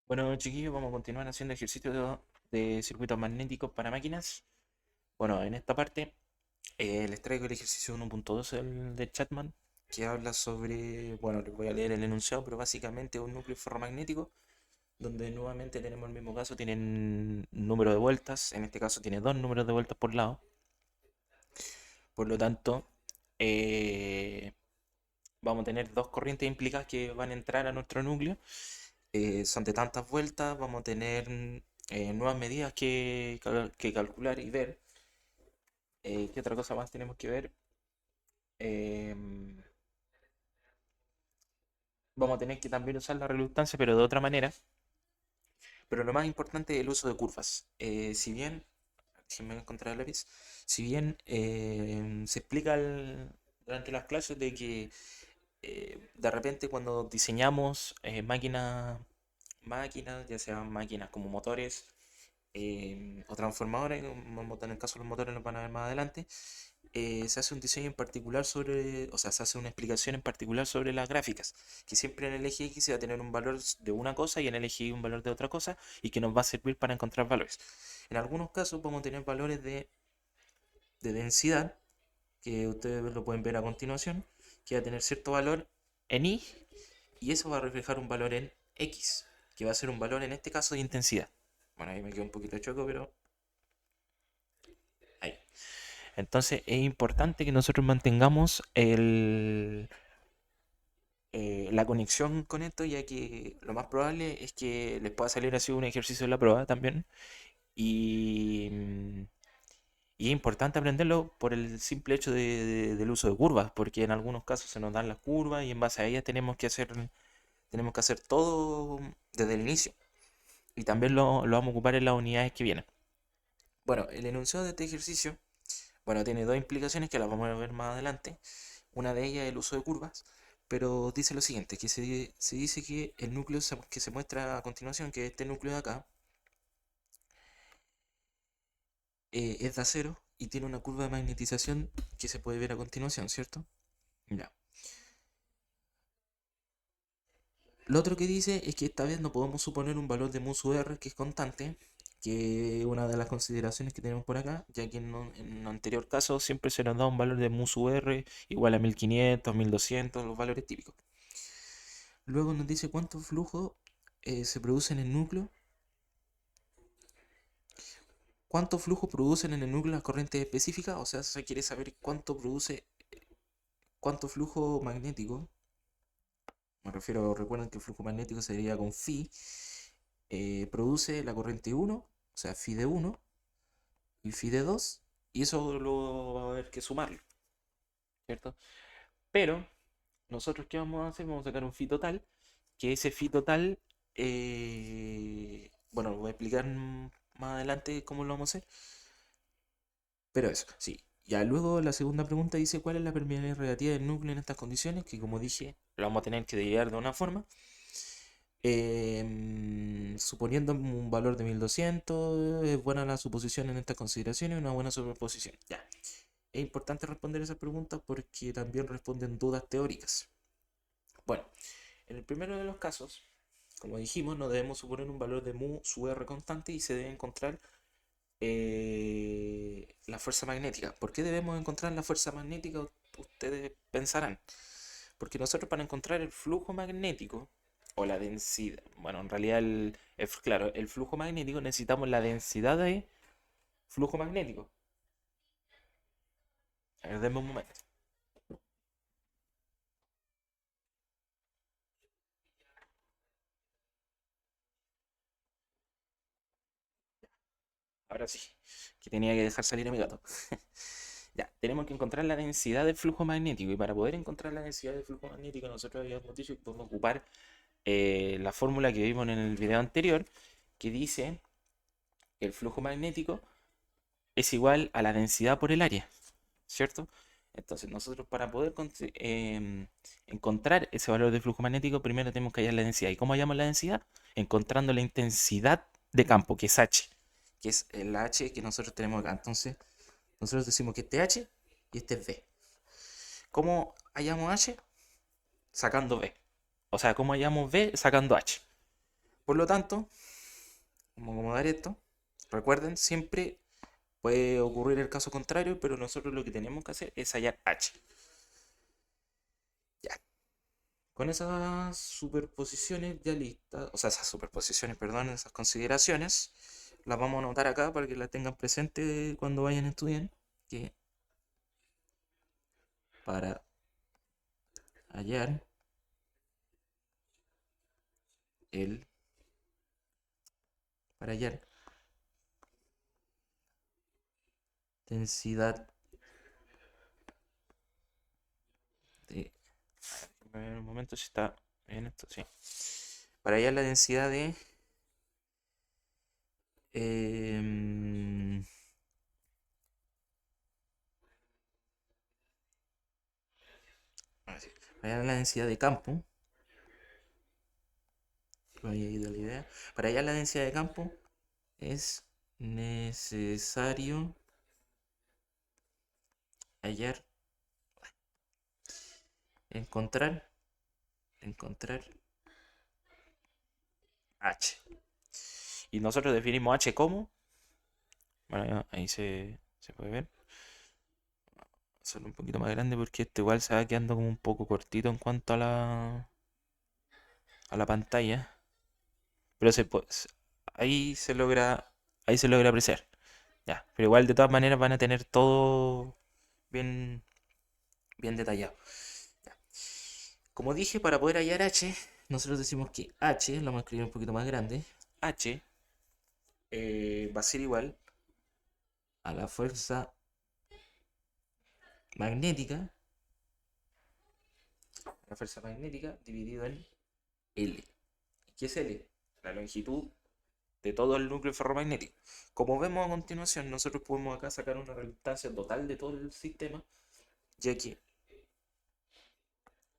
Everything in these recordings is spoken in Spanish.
Bueno, chiquillos, vamos a continuar haciendo ejercicios de circuitos magnéticos para máquinas. Bueno, en esta parte les traigo el ejercicio 1.12 de Chapman, que habla sobre, bueno, les voy a leer el enunciado, pero básicamente es un núcleo ferromagnético, donde nuevamente tenemos el mismo caso, tienen número de vueltas, en este caso tiene dos números de vueltas por lado, por lo tanto, eh, vamos a tener dos corrientes implicadas que van a entrar a nuestro núcleo. Son de tantas vueltas, vamos a tener nuevas medidas que calcular y ver. ¿Qué otra cosa más tenemos que ver? Em, Vamos a tener que también usar la reluctancia, pero de otra manera. Pero lo más importante es el uso de curvas. Si bien, si me voy a encontrar el lápiz, si bien se explica durante las clases de que de repente cuando diseñamos máquinas, ya sean máquinas como motores, o transformadores, en el caso de los motores los van a ver más adelante, se hace un diseño en particular sobre, o sea, se hace una explicación en particular sobre las gráficas, que siempre en el eje X se va a tener un valor de una cosa y en el eje Y un valor de otra cosa y que nos va a servir para encontrar valores. En algunos casos vamos a tener valores de densidad, que ustedes lo pueden ver a continuación, que va a tener cierto valor en Y y eso va a reflejar un valor en X, que va a ser un valor en este caso de intensidad. Bueno, ahí me quedó un poquito choco, pero ahí. Entonces es importante que nosotros mantengamos la conexión con esto, ya que lo más probable es que les pueda salir así un ejercicio en la prueba también. Y, y es importante aprenderlo por el simple hecho del uso de curvas, porque en algunos casos se nos dan las curvas y en base a ellas tenemos que hacer todo desde el inicio. Y también lo vamos a ocupar en las unidades que vienen. Bueno, el enunciado de este ejercicio, bueno, tiene dos implicaciones que las vamos a ver más adelante. Una de ellas es el uso de curvas, pero dice lo siguiente, que se dice que el núcleo que se muestra a continuación, que este núcleo de acá, es de acero y tiene una curva de magnetización que se puede ver a continuación, ¿cierto? Ya. Lo otro que dice es que esta vez no podemos suponer un valor de mu sub r que es constante, que es una de las consideraciones que tenemos por acá, ya que en un anterior caso siempre se nos da un valor de mu sub r igual a 1500, 1200, los valores típicos. Luego nos dice cuánto flujo se produce en el núcleo, cuánto flujo producen en el núcleo las corrientes específicas, o sea, se quiere saber cuánto flujo magnético, me refiero, recuerden que el flujo magnético sería con phi, produce la corriente 1, o sea, phi de 1 y phi de 2, y eso lo va a haber que sumarlo, ¿cierto? Pero, nosotros, ¿qué vamos a hacer? Vamos a sacar un phi total, que ese phi total, bueno, lo voy a explicar más adelante cómo lo vamos a hacer, pero eso, sí. Ya luego la segunda pregunta dice cuál es la permeabilidad relativa del núcleo en estas condiciones, que como dije, lo vamos a tener que derivar de una forma. Suponiendo un valor de 1200, es buena la suposición en estas consideraciones, una buena superposición. Ya. Es importante responder esas preguntas porque también responden dudas teóricas. Bueno, en el primero de los casos, como dijimos, no debemos suponer un valor de mu sub r constante y se debe encontrar la fuerza magnética. ¿Por qué debemos encontrar la fuerza magnética? Ustedes pensarán. Porque nosotros para encontrar el flujo magnético o la densidad, bueno, en realidad claro, el flujo magnético necesitamos la densidad de flujo magnético. A ver, denme un momento. Ahora sí, que tenía que dejar salir a mi gato. Ya, tenemos que encontrar la densidad del flujo magnético y para poder encontrar la densidad del flujo magnético nosotros habíamos dicho que podemos ocupar la fórmula que vimos en el video anterior que dice que el flujo magnético es igual a la densidad por el área, ¿cierto? Entonces nosotros para poder encontrar ese valor de flujo magnético primero tenemos que hallar la densidad. ¿Y cómo hallamos la densidad? Encontrando la intensidad de campo, que es H, que es el H que nosotros tenemos acá. Entonces nosotros decimos que este es H y este es V. ¿Cómo hallamos H? Sacando V. O sea, ¿cómo hallamos V? Sacando H. Por lo tanto, vamos a acomodar esto. Recuerden, siempre puede ocurrir el caso contrario, pero nosotros lo que tenemos que hacer es hallar h. Ya. Con esas superposiciones ya listas, o sea, esas superposiciones, perdón, esas consideraciones, las vamos a anotar acá para que las tengan presente cuando vayan a estudiar. Que para hallar el, para hallar densidad de, a ver un momento si está bien esto, sí. Para hallar la densidad de em, para hallar la densidad de campo, lo había ido la idea. Para hallar la densidad de campo es necesario hallar, encontrar h. Y nosotros definimos h como, bueno, ahí se puede ver. Hacerlo un poquito más grande porque este igual se va quedando como un poco cortito en cuanto a la pantalla. Pero ahí se logra apreciar. Ya, pero igual de todas maneras van a tener todo bien, bien detallado. Ya. Como dije, para poder hallar h, nosotros decimos que h, lo vamos a escribir un poquito más grande, h va a ser igual a la fuerza magnética, dividido en L. ¿Qué es L? La longitud de todo el núcleo ferromagnético. Como vemos a continuación, nosotros podemos acá sacar una resultancia total de todo el sistema, ya que,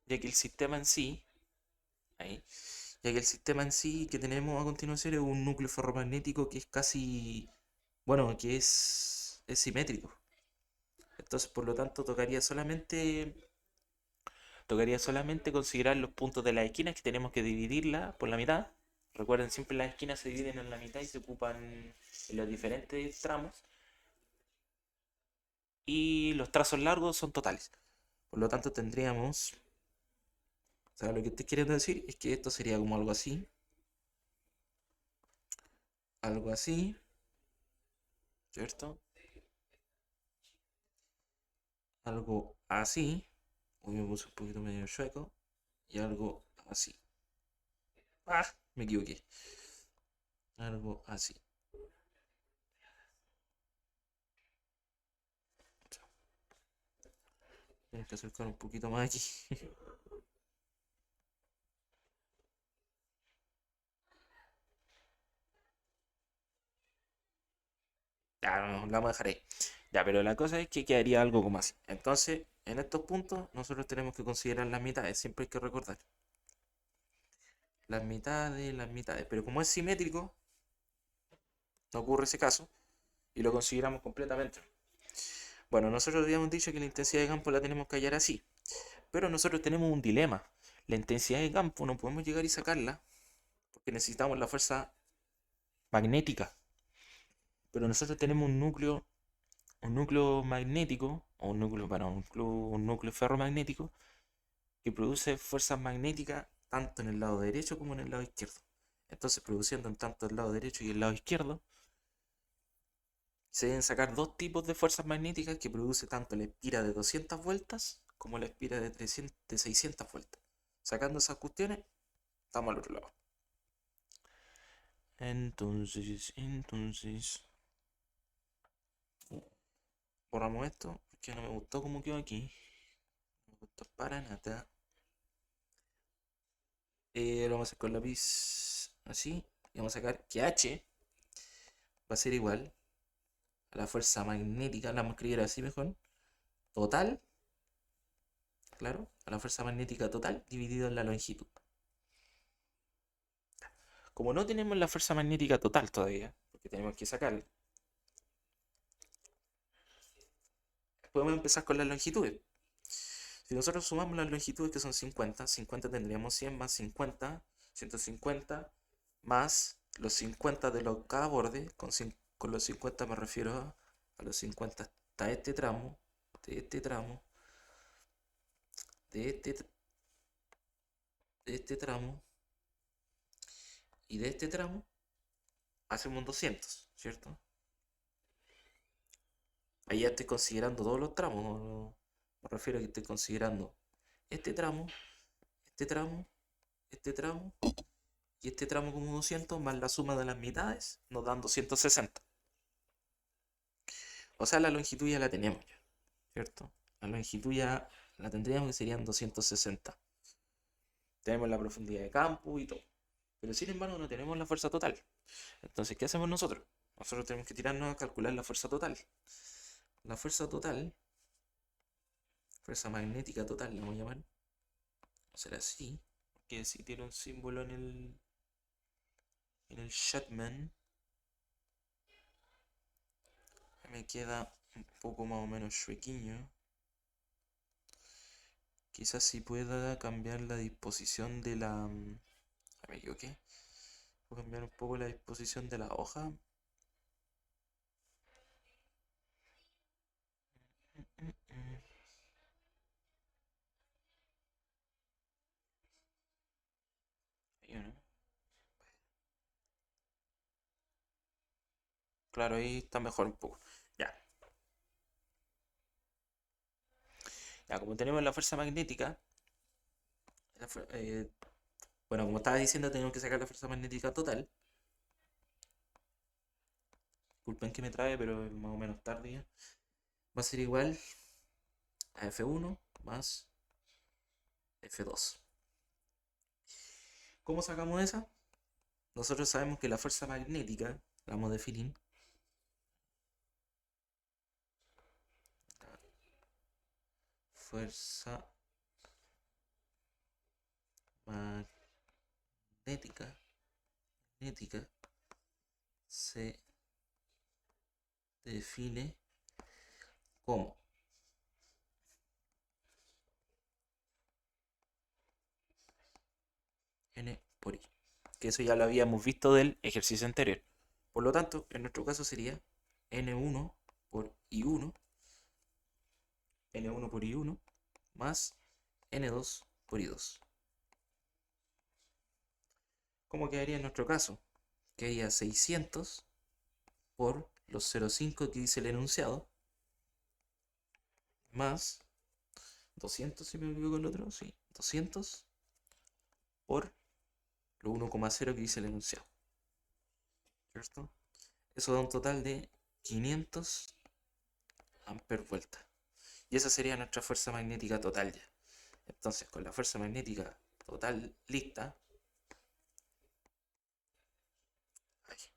ya que el sistema en sí, ahí, ya que el sistema en sí que tenemos a continuación es un núcleo ferromagnético que es casi, bueno, que es simétrico. Entonces, por lo tanto, tocaría solamente considerar los puntos de las esquinas que tenemos que dividirla por la mitad. Recuerden, siempre las esquinas se dividen en la mitad y se ocupan en los diferentes tramos. Y los trazos largos son totales. Por lo tanto, tendríamos. O sea, lo que estoy queriendo decir es que esto sería como algo así. Algo así. ¿Cierto? Algo así. Hoy me puse un poquito medio chueco. Y algo así. ¡Ah! Me equivoqué. Algo así. Tienes que acercar un poquito más aquí. Ya, no, la vamos a dejar ahí. Ya, pero la cosa es que quedaría algo como así. Entonces, en estos puntos, nosotros tenemos que considerar las mitades. Siempre hay que recordar. Las mitades, las mitades. Pero como es simétrico, no ocurre ese caso. Y lo consideramos completamente. Bueno, nosotros habíamos dicho que la intensidad de campo la tenemos que hallar así. Pero nosotros tenemos un dilema. La intensidad de campo no podemos llegar y sacarla. Porque necesitamos la fuerza magnética. Pero nosotros tenemos un núcleo magnético, o un núcleo, para un núcleo ferromagnético, que produce fuerzas magnéticas tanto en el lado derecho como en el lado izquierdo. Entonces, produciendo en tanto el lado derecho y el lado izquierdo, se deben sacar dos tipos de fuerzas magnéticas que produce tanto la espira de 200 vueltas como la espira de 600 vueltas. Sacando esas cuestiones, estamos al otro lado. Entonces, borramos esto porque no me gustó cómo quedó aquí. No me gustó para nada. Lo vamos a hacer con lápiz así. Y vamos a sacar que H va a ser igual a la fuerza magnética, la vamos a escribir así mejor, total, claro, a la fuerza magnética total dividido en la longitud. Como no tenemos la fuerza magnética total todavía, porque tenemos que sacarla, podemos empezar con las longitudes. Si nosotros sumamos las longitudes que son 50, 50 tendríamos 100 más 50, 150 más los 50 de cada borde. Con los 50 me refiero a los 50 hasta este tramo, de este tramo, de este, de este tramo y de este tramo, hacemos un 200, ¿cierto? Ahí ya estoy considerando todos los tramos. Me refiero a que estoy considerando este tramo, este tramo, este tramo y este tramo como 200 más la suma de las mitades nos dan 260. O sea, la longitud ya la tenemos ya, ¿cierto? La longitud ya la tendríamos que serían 260. Tenemos la profundidad de campo y todo. Pero sin embargo no tenemos la fuerza total. Entonces, ¿qué hacemos nosotros? Nosotros tenemos que tirarnos a calcular la fuerza total. La fuerza total, fuerza magnética total, la vamos a llamar. Va a ser así, porque si tiene un símbolo en el Shatman, me queda un poco más o menos chuequiño. Quizás si pueda cambiar la disposición de la... me equivoqué. Puedo cambiar un poco la disposición de la hoja. Ahí, ¿no? Claro, ahí está mejor un poco. Ya. Ya, como tenemos la fuerza magnética, bueno, como estaba diciendo, tenemos que sacar la fuerza magnética total. Disculpen que me trae, pero es más o menos tarde ya. Va a ser igual a F1 más F2. ¿Cómo sacamos esa? Nosotros sabemos que la fuerza magnética, la vamos a definir, fuerza magnética, magnética se define como N por I. Que eso ya lo habíamos visto del ejercicio anterior. Por lo tanto, en nuestro caso sería N1 por I1, N1 por I1 más N2 por I2. ¿Cómo quedaría en nuestro caso? Quedaría 600 por los 0,5 que dice el enunciado, más 200, si me equivoco con el otro, sí, 200 por lo 1,0 que dice el enunciado, ¿cierto? Eso da un total de 500 amperes vuelta. Y esa sería nuestra fuerza magnética total ya. Entonces, con la fuerza magnética total lista, ahí,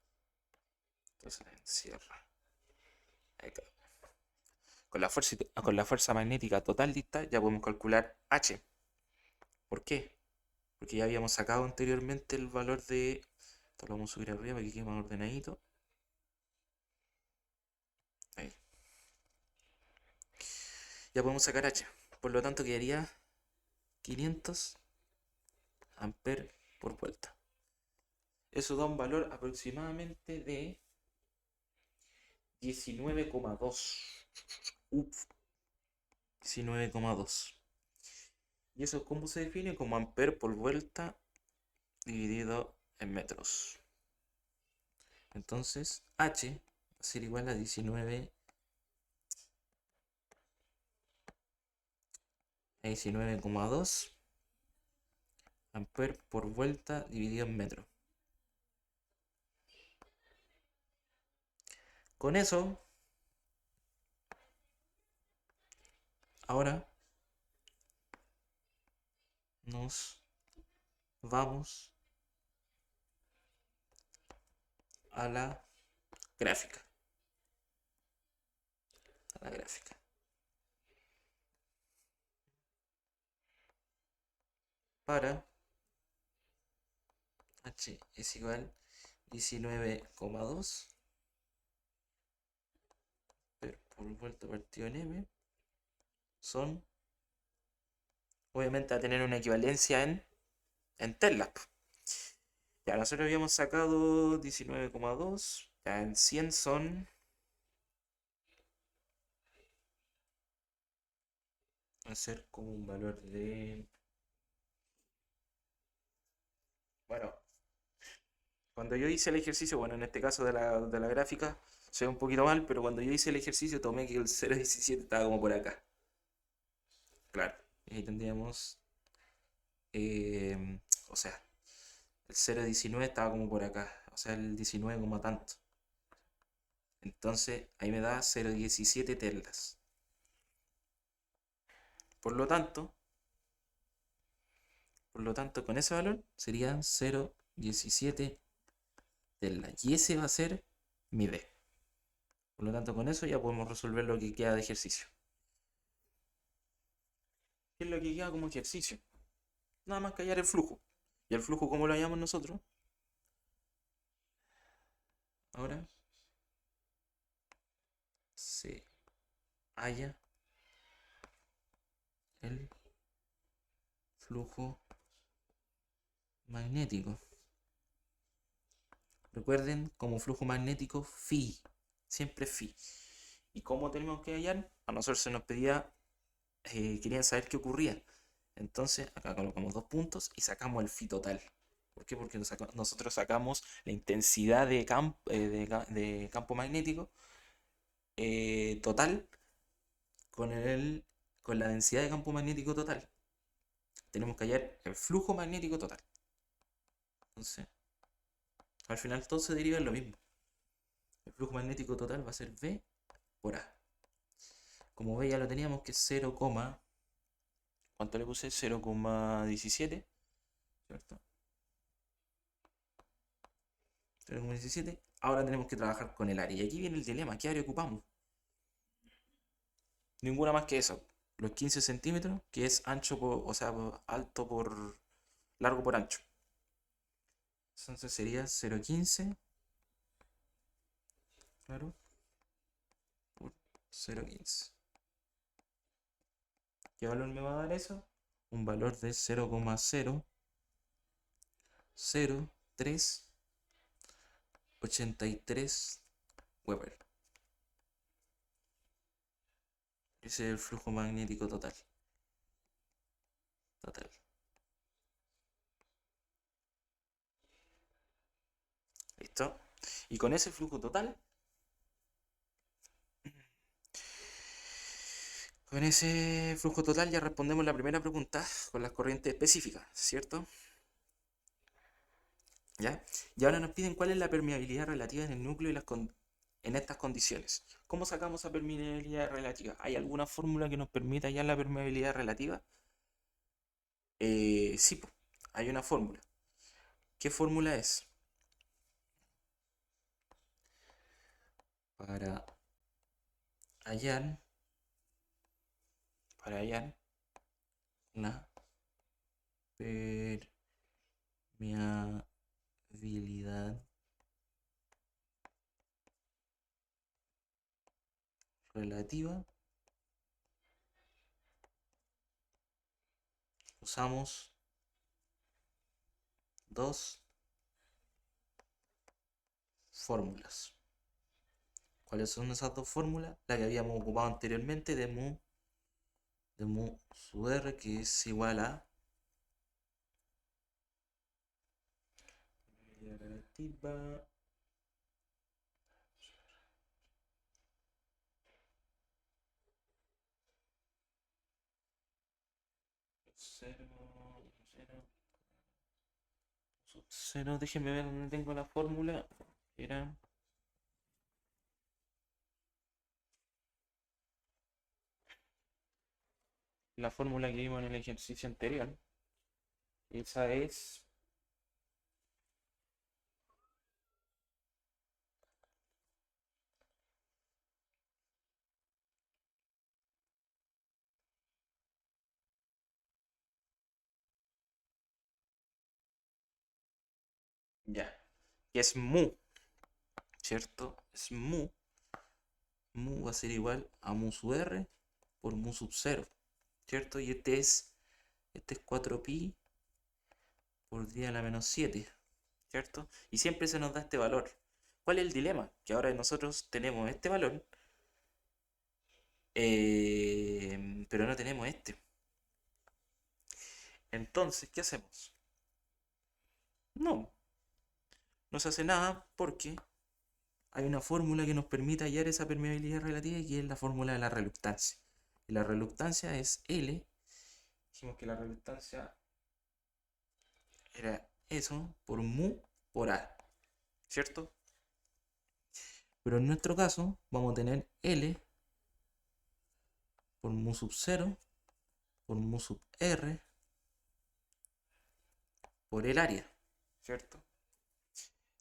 entonces la encierra. Ahí quedó. Con la fuerza magnética total lista ya podemos calcular H. ¿Por qué? Porque ya habíamos sacado anteriormente el valor de... Esto lo vamos a subir arriba para que quede más ordenadito. Ahí. Ya podemos sacar H. Por lo tanto quedaría 500 amperes por vuelta. Eso da un valor aproximadamente de 19,2. 19,2. ¿Y eso cómo se define? Como amper por vuelta dividido en metros. Entonces, H va a ser igual a 19,2 amper por vuelta dividido en metros. Con eso, ahora nos vamos a la gráfica. A la gráfica. Para H es igual 19,2 por vuelta partido en M son, obviamente, a tener una equivalencia en telas. Ya, nosotros habíamos sacado 19,2. Ya, en 100 son. Va a ser como un valor de. Bueno, cuando yo hice el ejercicio, bueno, en este caso de la gráfica, se ve un poquito mal, pero cuando yo hice el ejercicio tomé que el 0,17 estaba como por acá. Claro. Y ahí tendríamos. O sea, el 0,19 estaba como por acá. O sea, el 19 como tanto. Entonces, ahí me da 0,17 telas. Por lo tanto, con ese valor serían 0,17 telas. Y ese va a ser mi D. Por lo tanto, con eso ya podemos resolver lo que queda de ejercicio. ¿Qué es lo que queda como ejercicio? Nada más que hallar el flujo. ¿Y el flujo cómo lo hallamos nosotros? Ahora se halla el flujo magnético. Recuerden, como flujo magnético, phi. Siempre phi. ¿Y cómo tenemos que hallar? A nosotros se nos pedía, querían saber qué ocurría. Entonces, acá colocamos dos puntos y sacamos el phi total. ¿Por qué? Porque nosotros sacamos la intensidad de campo magnético total con, con la densidad de campo magnético total. Tenemos que hallar el flujo magnético total. Entonces, al final todo se deriva en lo mismo. El flujo magnético total va a ser V por A. Como V ya lo teníamos que es 0, ¿cuánto le puse? 0,17, ¿cierto? 0,17. Ahora tenemos que trabajar con el área. Y aquí viene el dilema. ¿Qué área ocupamos? Ninguna más que eso. Los 15 centímetros, que es ancho por, o sea, alto por largo por ancho. Entonces sería 0,15, claro, por 0,15. ¿Qué valor me va a dar eso? Un valor de 0,00383 Weber. Ese es el flujo magnético total. Total. ¿Listo? Y con ese flujo total, ya respondemos la primera pregunta con las corrientes específicas, ¿cierto? ¿Ya? Y ahora nos piden cuál es la permeabilidad relativa en el núcleo en estas condiciones. ¿Cómo sacamos esa permeabilidad relativa? ¿Hay alguna fórmula que nos permita hallar la permeabilidad relativa? Sí, po, hay una fórmula. ¿Qué fórmula es? Para hallar, la permeabilidad relativa, usamos dos fórmulas. ¿Cuáles son esas dos fórmulas? La que habíamos ocupado anteriormente de mu sub r, que es igual a relativa 0, 0, déjenme ver dónde tengo la fórmula. Era la fórmula que vimos en el ejercicio anterior. Esa es. Ya. Que es mu, ¿cierto? Es mu. Mu va a ser igual a mu sub r por mu sub 0, ¿cierto? Y este es 4pi por 10 a la menos 7, ¿cierto? Y siempre se nos da este valor. ¿Cuál es el dilema? Que ahora nosotros tenemos este valor, pero no tenemos este. Entonces, ¿qué hacemos? No, no se hace nada porque hay una fórmula que nos permite hallar esa permeabilidad relativa y que es la fórmula de la reluctancia. Y la reluctancia es L. Dijimos que la reluctancia era eso por mu por A, ¿cierto? Pero en nuestro caso vamos a tener L por mu sub 0 por mu sub R por el área, ¿cierto?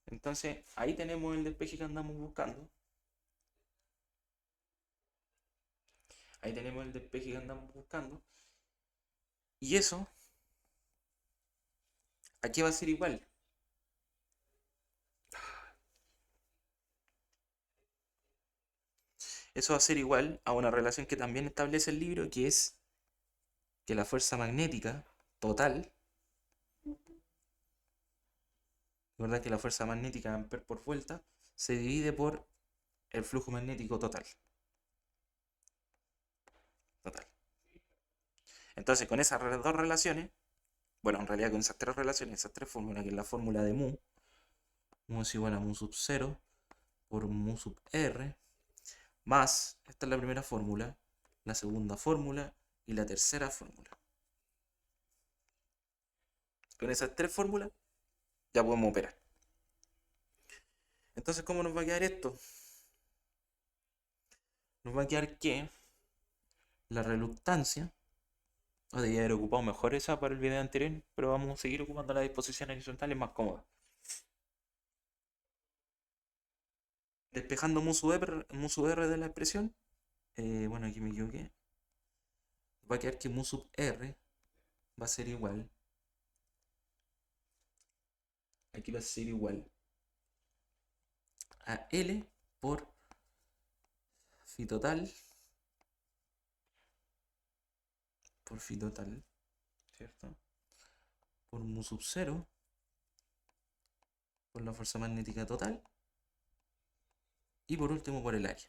Entonces ahí tenemos el despeje que andamos buscando. Ahí tenemos el despeje que andamos buscando. Y eso, aquí va a ser igual. Eso va a ser igual a una relación que también establece el libro, que es que la fuerza magnética total, ¿verdad? Que la fuerza magnética amper por vuelta se divide por el flujo magnético total. Total. Entonces, con esas dos relaciones, bueno, en realidad con esas tres relaciones, esas tres fórmulas, que es la fórmula de mu es igual a mu sub 0 por mu sub r, más, esta es la primera fórmula, la segunda fórmula y la tercera fórmula. Con esas tres fórmulas ya podemos operar. Entonces, ¿cómo nos va a quedar esto? Nos va a quedar que la reluctancia, debería haber ocupado mejor esa para el video anterior, pero vamos a seguir ocupando la disposición horizontal, es más cómoda. Despejando mu sub r de la expresión, bueno, aquí me equivoqué, va a quedar que mu sub r va a ser igual, aquí va a ser igual a L por phi total, ¿cierto? Por mu sub 0, por la fuerza magnética total, y por último por el área.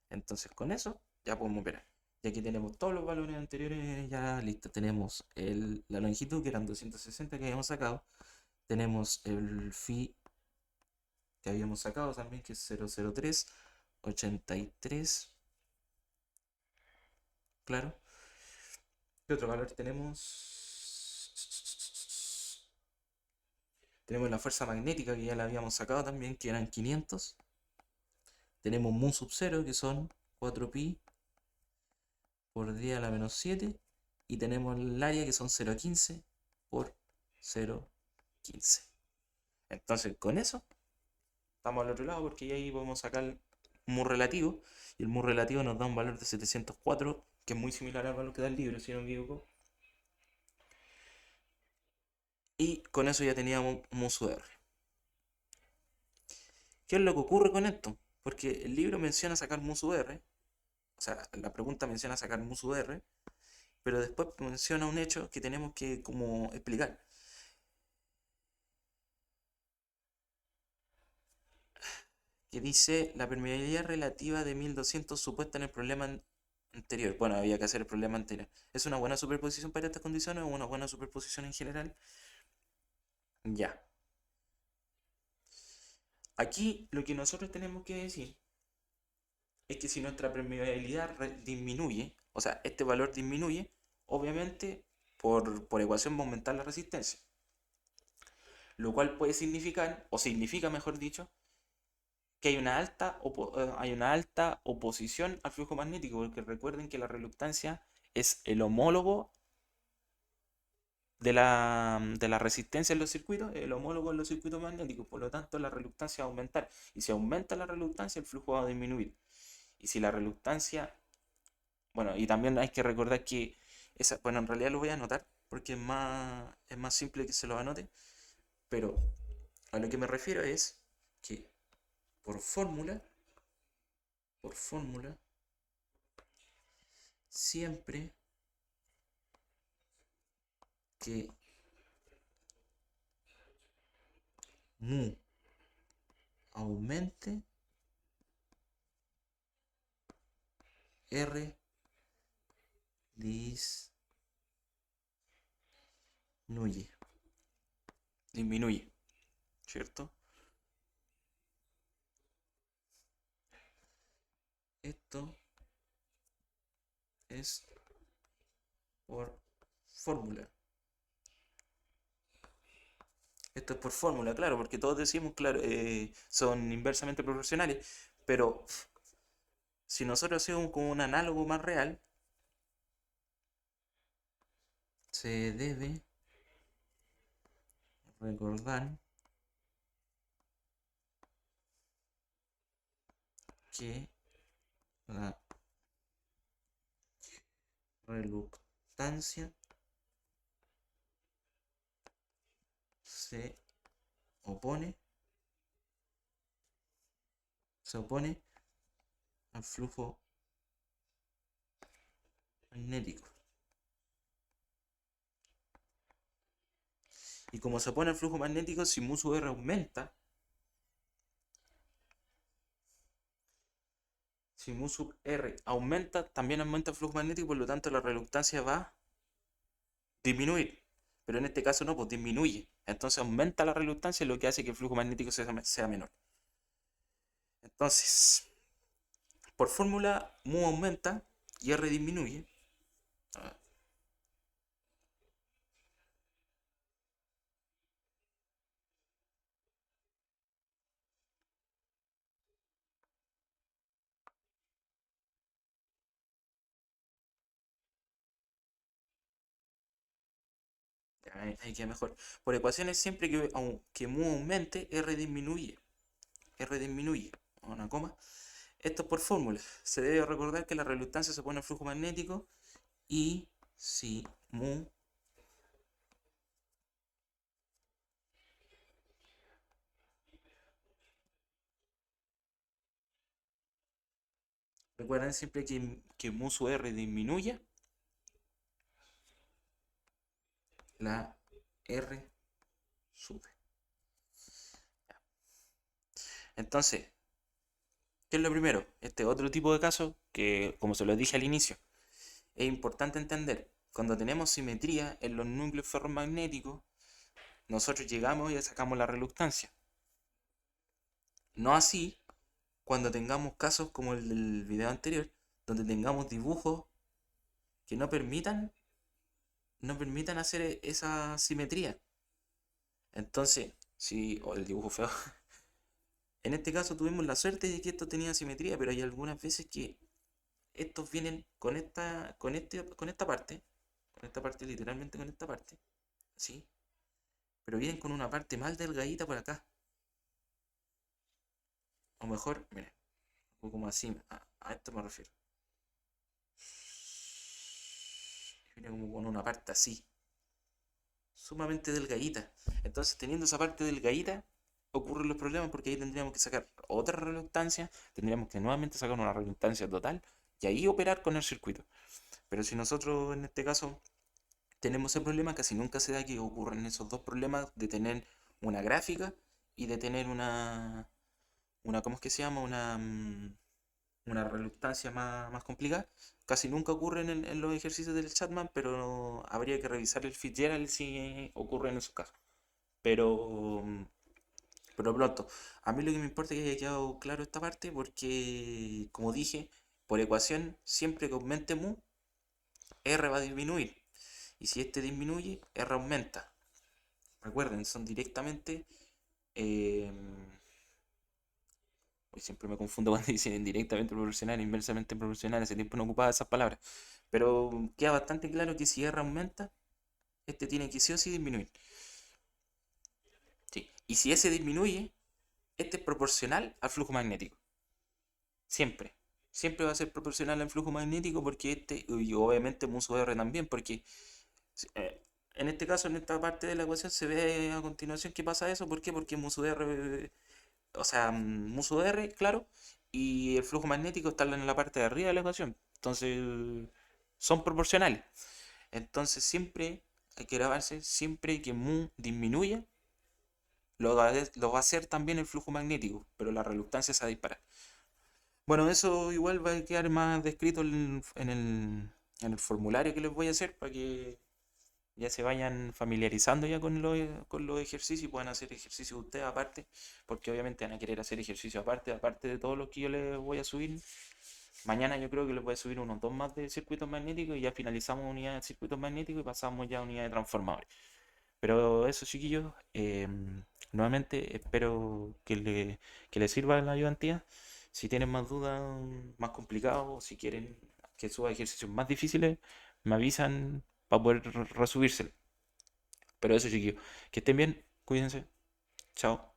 Entonces con eso ya podemos operar. Y aquí tenemos todos los valores anteriores ya listos. Tenemos la longitud, que eran 260 que habíamos sacado. Tenemos el phi que habíamos sacado también, que es 00383. Claro. ¿Qué otro valor tenemos? Tenemos la fuerza magnética, que ya la habíamos sacado también, que eran 500. Tenemos mu sub 0, que son 4pi por 10 a la menos 7. Y tenemos el área, que son 0,15 por 0,15. Entonces, con eso, estamos al otro lado, porque ya ahí podemos sacar el mu relativo. Y el mu relativo nos da un valor de 704, que es muy similar al valor que da el libro, si no me equivoco. Y con eso ya teníamos mu sub r. ¿Qué es lo que ocurre con esto? Porque el libro menciona sacar mu sub r, o sea, la pregunta menciona sacar mu sub r, pero después menciona un hecho que tenemos que como explicar. Que dice la permeabilidad relativa de 1200 supuesta en el problema anterior. Bueno, había que hacer el problema anterior. ¿Es una buena superposición para estas condiciones o una buena superposición en general? Ya. Aquí lo que nosotros tenemos que decir es que si nuestra permeabilidad disminuye, o sea, este valor disminuye, obviamente por ecuación va a aumentar la resistencia. Lo cual puede significar, o significa mejor dicho, que hay una alta oposición al flujo magnético, porque recuerden que la reluctancia es el homólogo de la resistencia en los circuitos, el homólogo en los circuitos magnéticos, por lo tanto la reluctancia va a aumentar. Y si aumenta la reluctancia, el flujo va a disminuir. Y si la reluctancia, bueno, y también hay que recordar que bueno, en realidad lo voy a anotar, porque es más simple que se lo anote, pero a lo que me refiero es que por fórmula, por fórmula, siempre que mu aumente, R disminuye, disminuye, ¿cierto? Esto es por fórmula. Esto es por fórmula, claro, porque todos decimos, claro, son inversamente proporcionales, pero si nosotros hacemos como un análogo más real, se debe recordar que la reluctancia se opone, se opone al flujo magnético. Y como se opone al flujo magnético, si mu sub r aumenta, si mu sub r aumenta, también aumenta el flujo magnético, por lo tanto la reluctancia va a disminuir. Pero en este caso no, pues disminuye. Entonces aumenta la reluctancia, lo que hace que el flujo magnético sea menor. Entonces, por fórmula, mu aumenta y r disminuye. Ahí queda mejor. Por ecuaciones, siempre que mu aumente, r disminuye. R disminuye. Una coma. Esto es por fórmula. Se debe recordar que la reluctancia se pone al flujo magnético y si mu recuerden siempre que mu sub r disminuya, la r sube. Entonces, ¿qué es lo primero? Este otro tipo de caso que, como se lo dije al inicio, es importante entender. Cuando tenemos simetría en los núcleos ferromagnéticos, nosotros llegamos y sacamos la reluctancia. No así cuando tengamos casos como el del video anterior, donde tengamos dibujos que no permitan hacer esa simetría. Entonces, si, o el dibujo feo, en este caso tuvimos la suerte de que esto tenía simetría, pero hay algunas veces que estos vienen con esta parte, literalmente con esta parte, ¿sí? Pero vienen con una parte mal delgadita por acá. O mejor, miren, o como así, a esto me refiero. Viene como con una parte así, sumamente delgadita. Entonces, teniendo esa parte delgadita, ocurren los problemas porque ahí tendríamos que sacar otra reluctancia, tendríamos que nuevamente sacar una reluctancia total y ahí operar con el circuito. Pero si nosotros en este caso tenemos ese problema, casi nunca se da que ocurren esos dos problemas de tener una gráfica y de tener ¿cómo es que se llama? Una reluctancia más complicada. Casi nunca ocurren en los ejercicios del Chatman, pero habría que revisar el Fitzgerald si ocurre en esos casos. Pero, pero pronto, a mí lo que me importa es que haya quedado claro esta parte porque, como dije, por ecuación, siempre que aumente mu, R va a disminuir. Y si este disminuye, R aumenta. Recuerden, son directamente... eh, hoy siempre me confundo cuando dicen indirectamente proporcional, inversamente proporcional. Hace tiempo no ocupaba esas palabras. Pero queda bastante claro que si R aumenta, este tiene que sí o sí disminuir. Sí. Y si ese disminuye, este es proporcional al flujo magnético. Siempre. Siempre va a ser proporcional al flujo magnético porque y obviamente mu sub R también, porque eh, en este caso, en esta parte de la ecuación se ve a continuación que pasa eso. ¿Por qué? Porque mu sub R, o sea, mu sub R, claro, y el flujo magnético está en la parte de arriba de la ecuación. Entonces, son proporcionales. Entonces, siempre hay que grabarse, siempre que mu disminuya, lo va a hacer también el flujo magnético, pero la reluctancia se va a disparar. Bueno, eso igual va a quedar más descrito en el formulario que les voy a hacer para que ya se vayan familiarizando ya con los ejercicios y puedan hacer ejercicios ustedes aparte, porque obviamente van a querer hacer ejercicio aparte de todo lo que yo les voy a subir. Mañana yo creo que les voy a subir unos dos más de circuitos magnéticos y ya finalizamos unidad de circuitos magnéticos y pasamos ya a unidad de transformadores. Pero eso, chiquillos, nuevamente espero que les sirva la ayudantía. Si tienen más dudas, más complicados, si quieren que suba ejercicios más difíciles, me avisan para poder resubírselo. Pero eso, chiquillos, que estén bien, cuídense, chao.